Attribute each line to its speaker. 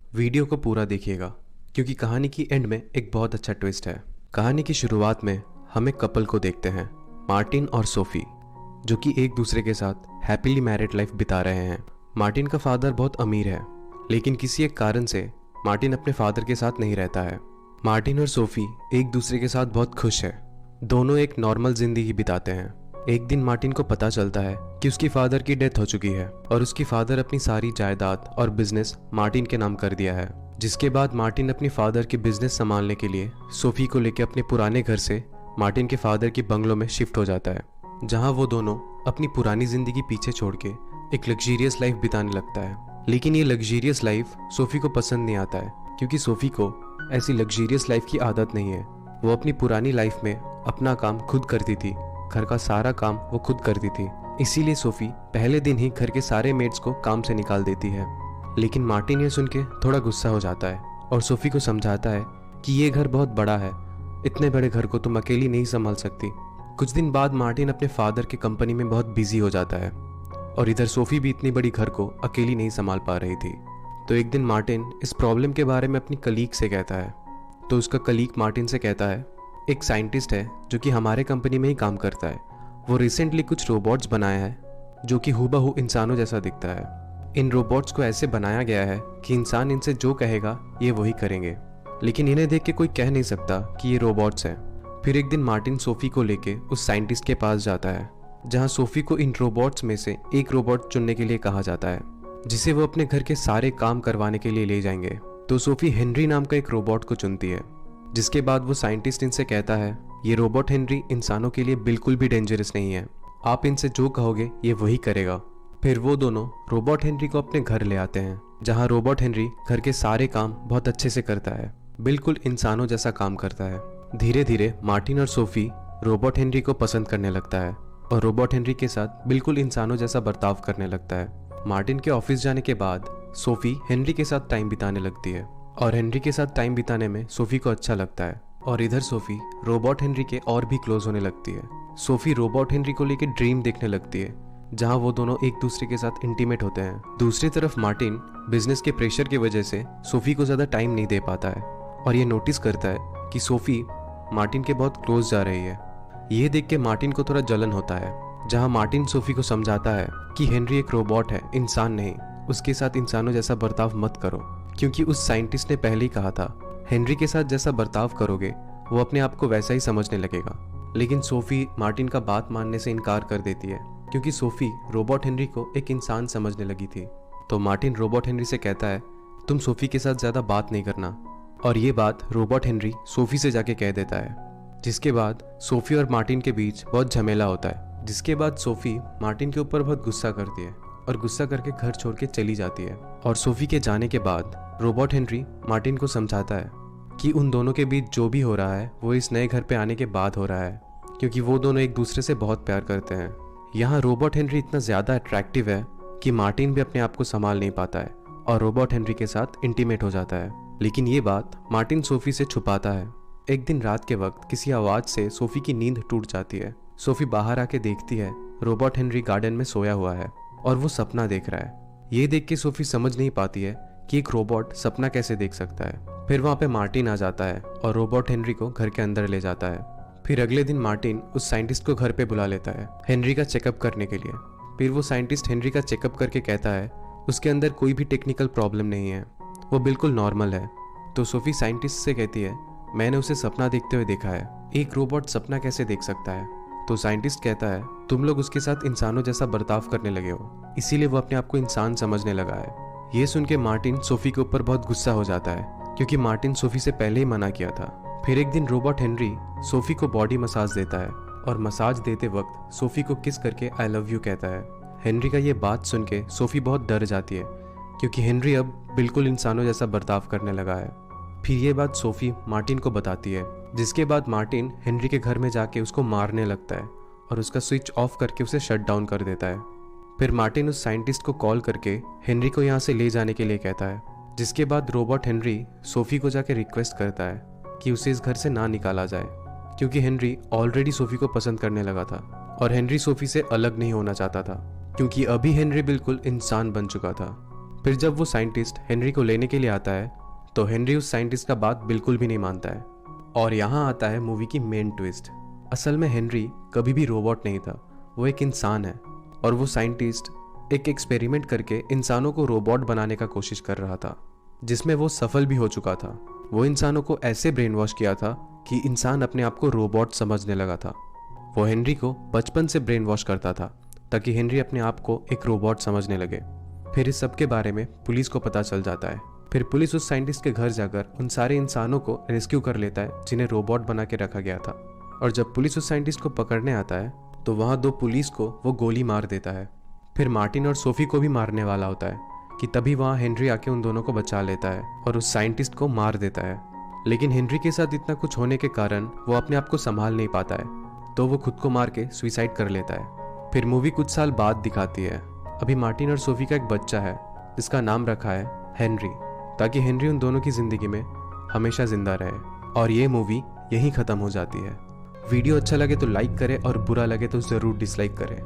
Speaker 1: Video को पूरा देखिएगा क्योंकि कहानी की एंड में एक बहुत अच्छा ट्विस्ट है। कहानी की शुरुआत में हम एक कपल को देखते हैं, मार्टिन और सोफी, जो कि एक दूसरे के साथ हैप्पीली मैरिड लाइफ बिता रहे हैं। मार्टिन का फादर बहुत अमीर है, लेकिन किसी एक कारण से मार्टिन अपने फादर के साथ नहीं रहता है। मार्टिन और सोफी एक दूसरे के साथ बहुत खुश है। दोनों एक नॉर्मल जिंदगी बिताते हैं। एक दिन मार्टिन को पता चलता है कि उसकी फादर की डेथ हो चुकी है और उसकी फादर अपनी सारी जायदाद और बिजनेस मार्टिन के नाम कर दिया है। जिसके बाद मार्टिन अपनी फादर के बिजनेस संभालने के लिए सोफी को लेकर अपने पुराने घर से मार्टिन के फादर के बंगलो में शिफ्ट हो जाता है, जहां वो दोनों अपनी पुरानी जिंदगी पीछे छोड़ के एक लग्जरियस लाइफ बिताने लगता है। लेकिन ये लग्जरियस लाइफ सोफी को पसंद नहीं आता है, क्योंकि सोफी को ऐसी लग्जरियस लाइफ की आदत नहीं है। वो अपनी पुरानी लाइफ में अपना काम खुद करती थी, घर का सारा काम वो खुद करती थी। इसीलिए सोफी पहले दिन ही घर के सारे मेड्स को काम से निकाल देती है। लेकिन मार्टिन ये सुन के थोड़ा गुस्सा हो जाता है और सोफी को समझाता है कि ये घर बहुत बड़ा है, इतने बड़े घर को तुम अकेली नहीं संभाल सकती। कुछ दिन बाद मार्टिन अपने फादर की कंपनी में बहुत बिजी हो जाता है और इधर सोफी भी इतनी बड़ी घर को अकेली नहीं संभाल पा रही थी। तो एक दिन मार्टिन इस प्रॉब्लम के बारे में अपनी कलीग से कहता है। तो उसका कलीग मार्टिन से कहता है, एक साइंटिस्ट है जो कि हमारे कंपनी में ही काम करता है। वो रिसेंटली कुछ रोबोट्स बनाया है जो कि हूबहू इंसानों जैसा दिखता है। इन रोबोट्स को ऐसे बनाया गया है कि इंसान इनसे जो कहेगा ये वही करेंगे, लेकिन इन्हें देख के कोई कह नहीं सकता कि ये रोबोट्स हैं। फिर एक दिन मार्टिन सोफी को लेके उस साइंटिस्ट के पास जाता है, जहां सोफी को इन रोबोट्स में से एक रोबोट चुनने के लिए कहा जाता है, जिसे वो अपने घर के सारे काम करवाने के लिए ले जाएंगे। तो सोफी हेनरी नाम का एक रोबोट को चुनती है, जिसके बाद वो साइंटिस्ट इनसे कहता है, ये रोबोट हेनरी इंसानों के लिए बिल्कुल भी डेंजरस नहीं है, आप इनसे जो कहोगे ये वही करेगा। फिर वो दोनों रोबोट हेनरी को अपने घर ले आते हैं, जहां रोबोट हेनरी घर के सारे काम बहुत अच्छे से करता है, बिल्कुल इंसानों जैसा काम करता है। धीरे धीरे मार्टिन और सोफी रोबोट हेनरी को पसंद करने लगता है और रोबोट हेनरी के साथ बिल्कुल इंसानों जैसा बर्ताव करने लगता है। मार्टिन के ऑफिस जाने के बाद सोफी हेनरी के साथ टाइम बिताने लगती है और हेनरी के साथ टाइम बिताने में सोफी को अच्छा लगता है। और इधर सोफी रोबोट हेनरी के और भी क्लोज होने लगती है। सोफी रोबोट हेनरी को लेकर ड्रीम देखने लगती है, जहां वो दोनों एक दूसरे के साथ इंटीमेट होते हैं। दूसरी तरफ मार्टिन बिजनेस के प्रेशर की वजह से सोफी को ज्यादा टाइम नहीं दे पाता है और ये नोटिस करता है कि सोफी मार्टिन के बहुत क्लोज जा रही है। ये देख के मार्टिन को थोड़ा जलन होता है, जहां मार्टिन सोफी को समझाता है कि हेनरी एक रोबोट है, इंसान नहीं, उसके साथ इंसानों जैसा बर्ताव मत करो, क्योंकि उस साइंटिस्ट ने पहले ही कहा था हेनरी के साथ जैसा बर्ताव करोगे वो अपने आप को वैसा ही समझने लगेगा। लेकिन सोफी मार्टिन का बात मानने से इनकार कर देती है, क्योंकि सोफी रोबोट हेनरी को एक इंसान समझने लगी थी। तो मार्टिन रोबोट हेनरी से कहता है, तुम सोफी के साथ ज्यादा बात नहीं करना। और ये बात रोबोट हेनरी सोफी से जाके कह देता है, जिसके बाद सोफी और मार्टिन के बीच बहुत झमेला होता है। जिसके बाद सोफी मार्टिन के ऊपर बहुत गुस्सा करती है और गुस्सा करके घर छोड़ के चली जाती है। और सोफी के जाने के बाद रोबोट हेनरी मार्टिन को समझाता है कि उन दोनों के बीच जो भी हो रहा है वो इस नए घर पे आने के बाद हो रहा है, क्योंकि वो दोनों एक दूसरे से बहुत प्यार करते हैं। यहाँ रोबोट हेनरी इतना ज़्यादा अट्रैक्टिव है कि मार्टिन भी अपने आप को संभाल नहीं पाता है और रोबोट हेनरी के साथ इंटीमेट हो जाता है। लेकिन ये बात मार्टिन सोफी से छुपाता है। एक दिन रात के वक्त किसी आवाज़ से सोफी की नींद टूट जाती है। सोफी बाहर आके देखती है रोबोट हेनरी गार्डन में सोया हुआ है और वो सपना देख रहा है। ये देख के सोफी समझ नहीं पाती है कि एक रोबोट सपना कैसे देख सकता है। फिर वहाँ पे मार्टिन आ जाता है और रोबोट हेनरी को घर के अंदर ले जाता है। फिर अगले दिन मार्टिन उस साइंटिस्ट को घर पे बुला लेता है हेनरी का चेकअप करने के लिए। फिर वो साइंटिस्ट हेनरी का चेकअप करके कहता है उसके अंदर कोई भी टेक्निकल प्रॉब्लम नहीं है, वो बिल्कुल नॉर्मल है। तो सोफी साइंटिस्ट से कहती है, मैंने उसे सपना देखते हुए देखा है, एक रोबोट सपना कैसे देख सकता है। तो साइंटिस्ट कहता है, तुम लोग उसके साथ इंसानों जैसा बर्ताव करने लगे हो, इसीलिए वो अपने आप को इंसान समझने लगा है। ये सुन के मार्टिन सोफी के ऊपर बहुत गुस्सा हो जाता है, क्योंकि मार्टिन सोफी से पहले ही मना किया था। फिर एक दिन रोबोट हेनरी सोफी को बॉडी मसाज देता है और मसाज देते वक्त सोफी को किस करके आई लव यू कहता है। हेनरी का ये बात सुन के सोफी बहुत डर जाती है, क्योंकि हेनरी अब बिल्कुल इंसानों जैसा बर्ताव करने लगा है। फिर ये बात सोफी मार्टिन को बताती है, जिसके बाद मार्टिन हेनरी के घर में जाके उसको मारने लगता है और उसका स्विच ऑफ करके उसे शट डाउन कर देता है। फिर मार्टिन उस साइंटिस्ट को कॉल करके हेनरी को यहाँ से ले जाने के लिए कहता है, जिसके बाद रोबोट हेनरी सोफी को जाके रिक्वेस्ट करता है कि उसे इस घर से ना निकाला जाए, क्योंकि हेनरी ऑलरेडी सोफी को पसंद करने लगा था और हेनरी सोफी से अलग नहीं होना चाहता था, क्योंकि अभी हेनरी बिल्कुल इंसान बन चुका था। फिर जब वो साइंटिस्ट हेनरी को लेने के लिए आता है तो हेनरी उस साइंटिस्ट का बात बिल्कुल भी नहीं मानता है। और यहाँ आता है मूवी की मेन ट्विस्ट। असल में हेनरी कभी भी रोबोट नहीं था, वो एक इंसान है और वो साइंटिस्ट एक एक्सपेरिमेंट करके इंसानों को रोबोट बनाने का कोशिश कर रहा था, जिसमें वो सफल भी हो चुका था। वो इंसानों को ऐसे ब्रेन वॉश किया था कि इंसान अपने आप को रोबोट समझने लगा था। वो हेनरी को बचपन से ब्रेन वॉश करता था ताकि हेनरी अपने आप को एक रोबोट समझने लगे। फिर इस सब के बारे में पुलिस को पता चल जाता है। फिर पुलिस उस साइंटिस्ट के घर जाकर उन सारे इंसानों को रेस्क्यू कर लेता है जिन्हें रोबोट बना के रखा गया था। और जब पुलिस उस साइंटिस्ट को पकड़ने आता है तो वहाँ 2 पुलिस को वो गोली मार देता है। फिर मार्टिन और सोफी को भी मारने वाला होता है कि तभी वहाँ हेनरी आके उन दोनों को बचा लेता है और उस साइंटिस्ट को मार देता है। लेकिन हेनरी के साथ इतना कुछ होने के कारण वो अपने आप को संभाल नहीं पाता है, तो वो खुद को मार के सुसाइड कर लेता है। फिर मूवी कुछ साल बाद दिखाती है। अभी मार्टिन और सोफी का एक बच्चा है जिसका नाम रखा है हेनरी, ताकि हेनरी उन दोनों की जिंदगी में हमेशा जिंदा रहे। और ये मूवी यहीं ख़त्म हो जाती है। वीडियो अच्छा लगे तो लाइक करें और बुरा लगे तो ज़रूर डिसलाइक करें।